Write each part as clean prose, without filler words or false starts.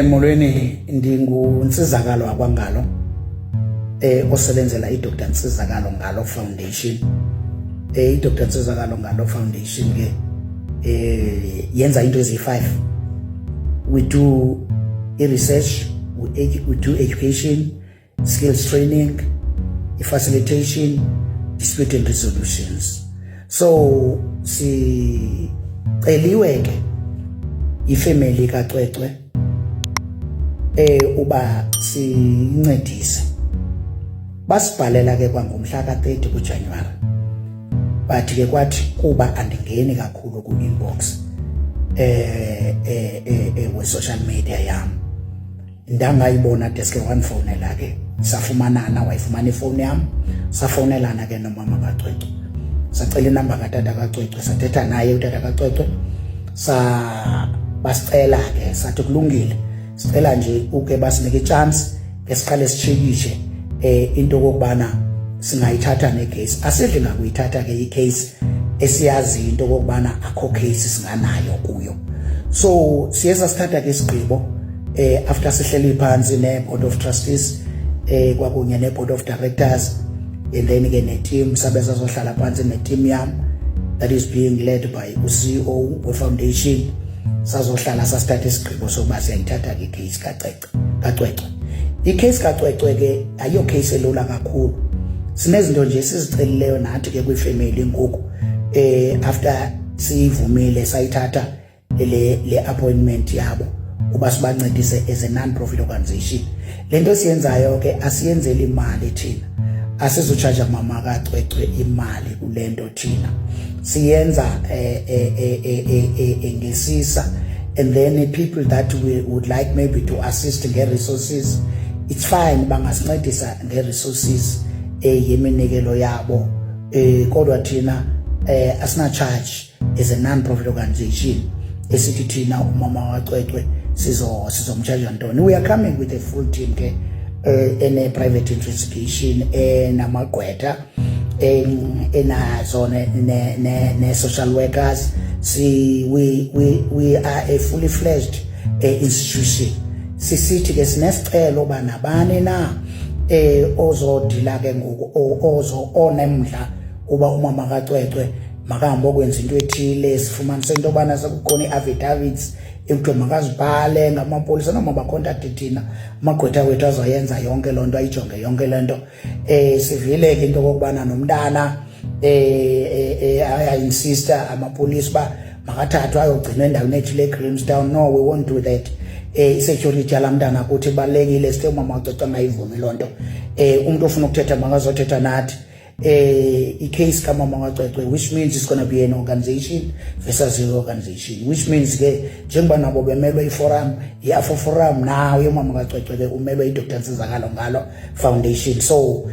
Molweni ndinguNsizakalo Akwangalo osebenzela iDr Nsizakalo Ngalo Foundation. iDr Nsizakalo Ngalo Foundation ke yenza into ezi5. We do research, we do education, skills training, facilitation, dispute and resolutions. So si celiwe ke ifamily kaCwecwe uba sincedise. Basibhalela ke kwangomhla ka30 kuJanuary. Bathi ke kwathi kuba andingeni kakhulu ku inbox we social media yam. Ndangayibona deske wanfonela ke. Safumanana wayifumana ifone yam. Safonelana ke nomama kaCwecwe. Sacela inamba kaTata kaCwecwe, sathetha naye uTata kaCwecwe. Basicela ke sathi kulungile. Sicela nje uke basinike chance ke siqale sichekishe into kokubana singayithatha necase. Asidle ngakuyithatha ke icase esiyazi into kokubana akho case singanayo kuyo. So siyeza sithatha ke isigqibo after sihleli phansi ne board of trustees kwakunye ne board of directors, and then ke ne team sabeza zohlala phansi ne team yam that is being led by uCEO we foundation. Sazohlala sasithatha isigqibo sokuba siyayithatha ke case kaCwecwe. Icase kaCwecwe ke ayo case elula kakhulu. Sinezinto nje sizicelileyo nathi ke kwifamily ngoku after sivumile sayithatha le appointment yabo uba sibancedise as a non-profit organization. Lento siyenzayo ke asiyenzeli imali thina. Asizucharge mama kaCwecwe imali kulento thina. Siyenza ngesisa, and then people that we would like maybe to assist get resources, it's fine bangasincedisa nge resources yeminikelo yabo kodwa thina asina charge as a non-profit organization esithi thina umama kaCwecwe sizomcharge ntoni. We are coming with a full team ke in a private investigation namagqwetha enazo ne social workers. We are a fully fledged institution. Sisithi ke sinesicelo bana bani na ozodila ke ngoku onemdla uba umama kaCwecwe makahamba okwenza into ethile. Sifumanise into bana sekukhona iaffidavits ekuthiwa makazibhale ngamapolisa noma bacontact thina amagqwetha wethu azoyenza yonke lonto, ayijonge yonke lento. Sivile ke into kokubana nomntana insista amapolisa ba makathathwa ayogcina endaweni ethile eGrahamstown. No, we won't do that. Security yalamntana ukuthi balekile sithe umama kaCwecwe angayivumi lonto. Umuntu ofuna ukuthetha makazothetha nathi. Case kamama kaCwecwe, which means it's going to be an organization versus an organization, which means ke njengoba nabo bemelwe iforum yafo forum nawo yomama kaCwecwe ke umelwe iDr Nsizakalo Ngalo Foundation. So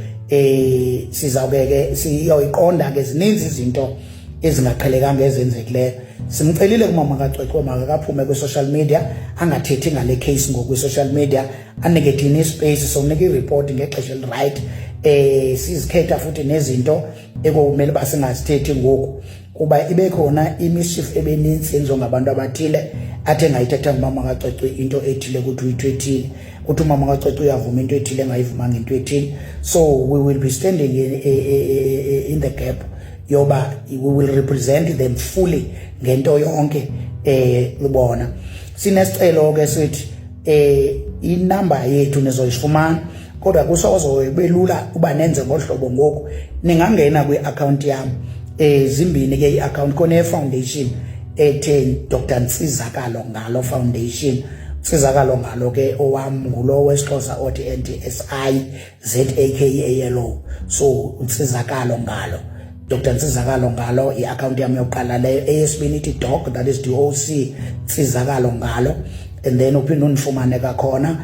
sizawubeke siyoyiqonda ke zininzi izinto ezingaqhelekanga ezenzekileyo. Simcelile kumama kaCwecwe makakaphume ku social media, angathethi ngale case ngoku social media, anike thina space sokunike report ngexesha right. Sizikhetha futhi nezinto ekumele basingazithethi ngoku kuba ibe khona imischief ebeninzi enziwa ngabantu abathile athe ngayithetha ngumama kaCwecwe into ethile ukuthi uyitho ethile, ukuthi umama kaCwecwe uyavuma into ethile engayivumanga into ethile. So we will be standing in the gap yoba we will represent them fully ngento yonke libona. Sinesicelo ke sithi inamba yethu nizoyifumana kodwa kusozoyibelula uba nenze ngohlobo ngoku ningangena kwi-account yam zimbini ke i-account kone foundation ethe Dr Nsizakalo Ngalo Foundation. Nsizakalo Ngalo ke owam ngulo wesiXhosa othi NTSI ZAKALO. So Nsizakalo Ngalo, Dr Nsizakalo Ngalo i-account yam yokuqala leyo. Eyesibini ithi doc, that is DOC Nsizakalo Ngalo, and then uphinde unifumane kakhona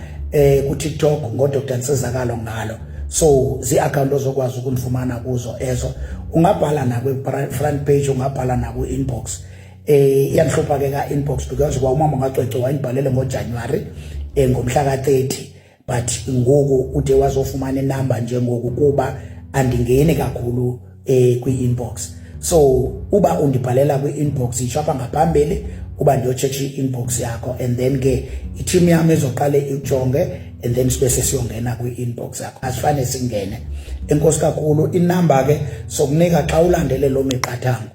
ku TikTok ngo Dr Nsizakalo Ngalo. So zi-account ozokwazi ukunifumana kuzo ezo. Ungabhala na kwi front page, ungabhala na ku inbox. Iyanhlupha ke ka inbox because kwa umama kaCwecwe wayibhalele ngoJanuary ngomhla ka30, but ngoku ude wazofumana inamba nje ngoku kuba andingeni kakhulu kwi inbox. So uba undibhalela kwi inbox ishapa ngaphambili uba ndiyocheck i-inbox yakho, and then ke i-team yami izoqale ijonge, and then sibe sesiyongena kwi-inbox yakho. Asifane singene. Enkosi kakhulu. Inamba ke sokunika xa ulandele lo miqathango,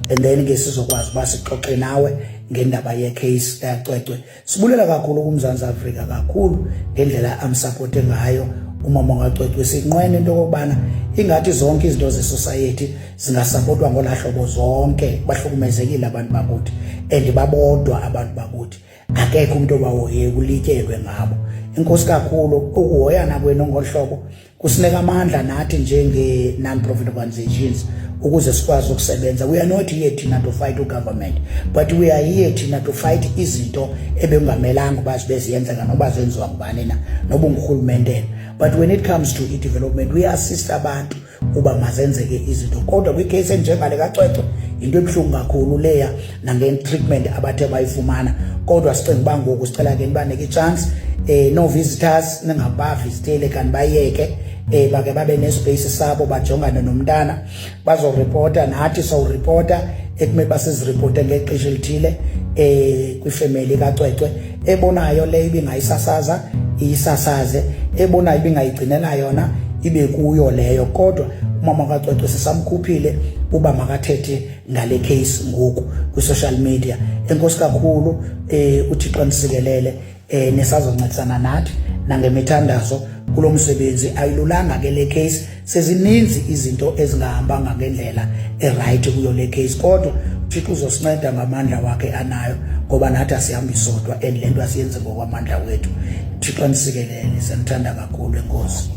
and then ke sizokwazi uba sixoxe nawe ngendaba ye-case Cwecwe. Sibulela kakhulu kuMzantsi Afrika kakhulu ngendlela amsupporte ngayo umama kaCwecwe. Sinqwene into yokubana ingathi zonke izinto ze-society zingasupportwa ngolahlobo, zonke bahlukumezekile abantu bakuthi, and babodwa abantu bakuthi, akekho umuntu obahoye kulityelwe ngabo. Inkosi kakhulu. Ukuhoyana kwenu ngohlobo kusinika amandla nathi njenge non-profit organizations ukuze sikwazi ukusebenza. We are not here thina to fight government, but we are here thina to fight izinto ebengamelanga uba zibe ziyenzeka noba zenziwa ngubani na noba ngurhulumente. But when it comes to development, we assist abantu uba mazenzeke izinto. Kodwa kwicase enjengale kaCwecwe into ebuhlungu kakhulu leya nange-treatment abathe bayifumana. Kodwa sicinga uba ngoku sicela ke nibanike i-chance, no visitors ningabavisitele kanti bayeke, bake babe nespace sabo bajongane nomntana bazoreporta, nathi sawureporta ekumele basiziripote ngexesha elithile kwifamily kaCwecwe. Ebonayo le ibingayisasaza iyisasaze, ebonayo ibingayigcinela yona ibe kuyo leyo. Kodwa umama kaCwecwe sisamkhuphile uba makathethe ngale case ngoku kwi-social media. Enkosi kakhulu. uThixo nisikelele nesazoncedisana nathi nangemithandazo kulo msebenzi. Ayilulanga ke le case, sezininzi izinto ezingahambanga ngendlela right kuyo le case, kodwa uThixo uzosinceda ngamandla wakhe anayo, ngoba nathi asihambi sodwa, and lento asiyenze ngokwamandla wethu. uThixo nisikelele, senithanda kakhulu. Enkosi.